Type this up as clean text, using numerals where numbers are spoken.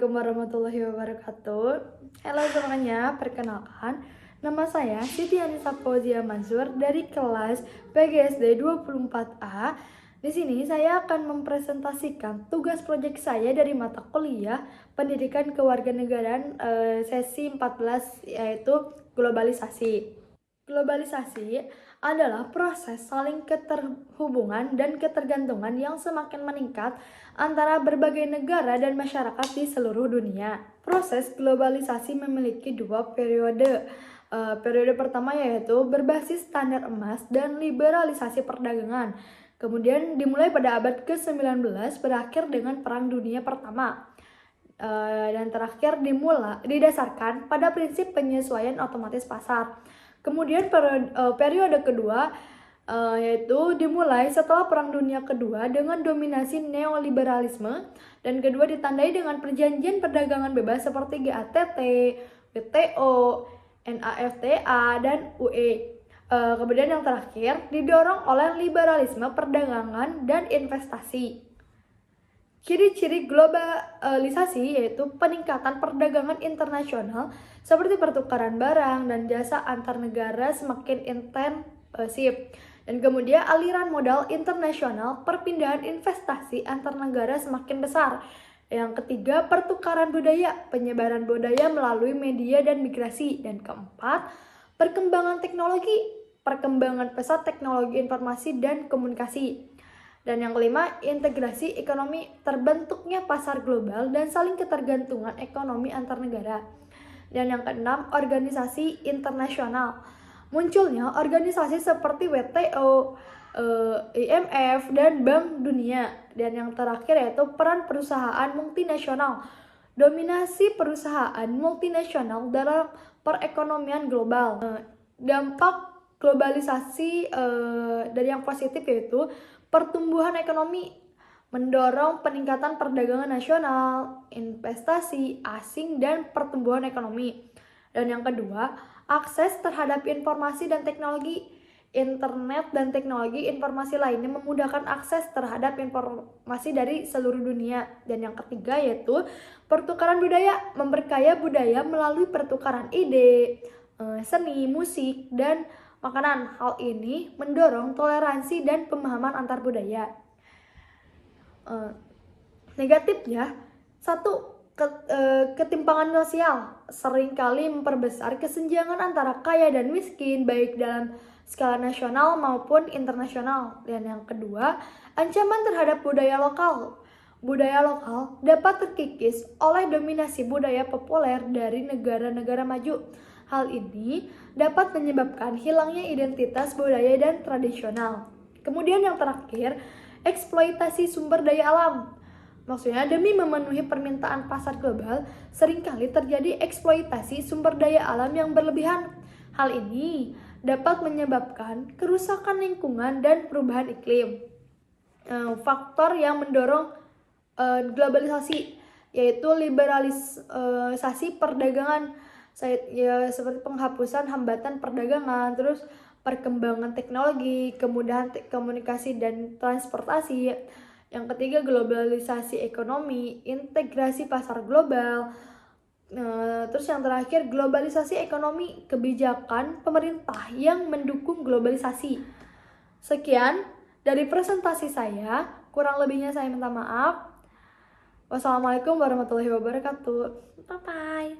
Assalamualaikum warahmatullahi wabarakatuh. Halo semuanya, perkenalkan nama saya Siti Anissa Fauzia Mansur dari kelas PGSD 24A. Di sini saya akan mempresentasikan tugas proyek saya dari mata kuliah Pendidikan Kewarganegaraan sesi 14, yaitu globalisasi. Globalisasi adalah proses saling keterhubungan dan ketergantungan yang semakin meningkat antara berbagai negara dan masyarakat di seluruh dunia. Proses globalisasi memiliki dua periode. Periode pertama yaitu berbasis standar emas dan liberalisasi perdagangan. Kemudian dimulai pada abad ke-19 berakhir dengan Perang Dunia Pertama. Dan terakhir didasarkan pada prinsip penyesuaian otomatis pasar. Kemudian periode kedua yaitu dimulai setelah Perang Dunia Kedua dengan dominasi neoliberalisme, dan kedua ditandai dengan perjanjian perdagangan bebas seperti GATT, WTO, NAFTA, dan UE. Kemudian yang terakhir didorong oleh liberalisme perdagangan dan investasi. Ciri-ciri globalisasi yaitu peningkatan perdagangan internasional seperti pertukaran barang dan jasa antar negara semakin intensif. Dan kemudian aliran modal internasional, perpindahan investasi antar negara semakin besar. Yang ketiga, pertukaran budaya, penyebaran budaya melalui media dan migrasi. Dan keempat, perkembangan teknologi, perkembangan pesat teknologi informasi dan komunikasi. Dan yang kelima, integrasi ekonomi, terbentuknya pasar global dan saling ketergantungan ekonomi antar negara. Dan yang keenam, organisasi internasional. Munculnya organisasi seperti WTO, IMF, dan Bank Dunia. Dan yang terakhir yaitu peran perusahaan multinasional. Dominasi perusahaan multinasional dalam perekonomian global. Dampak globalisasi dari yang positif yaitu pertumbuhan ekonomi, mendorong peningkatan perdagangan nasional, investasi asing, dan pertumbuhan ekonomi. Dan yang kedua, akses terhadap informasi dan teknologi. Internet dan teknologi informasi lainnya memudahkan akses terhadap informasi dari seluruh dunia. Dan yang ketiga yaitu pertukaran budaya, memperkaya budaya melalui pertukaran ide, seni, musik, dan makanan. Hal ini mendorong toleransi dan pemahaman antar budaya. Negatifnya, satu, ketimpangan sosial seringkali memperbesar kesenjangan antara kaya dan miskin baik dalam skala nasional maupun internasional. Dan yang kedua, ancaman terhadap budaya lokal. Budaya lokal dapat terkikis oleh dominasi budaya populer dari negara-negara maju. Hal ini dapat menyebabkan hilangnya identitas budaya dan tradisional. Kemudian yang terakhir, eksploitasi sumber daya alam. Maksudnya demi memenuhi permintaan pasar global, seringkali terjadi eksploitasi sumber daya alam yang berlebihan. Hal ini dapat menyebabkan kerusakan lingkungan dan perubahan iklim. Faktor yang mendorong globalisasi yaitu liberalisasi perdagangan, seperti penghapusan hambatan perdagangan, terus perkembangan teknologi, kemudahan komunikasi dan transportasi. Yang ketiga, globalisasi ekonomi, integrasi pasar global. Terus yang terakhir, globalisasi ekonomi, kebijakan pemerintah yang mendukung globalisasi. Sekian dari presentasi saya, kurang lebihnya saya minta maaf. Wassalamualaikum warahmatullahi wabarakatuh. Bye-bye.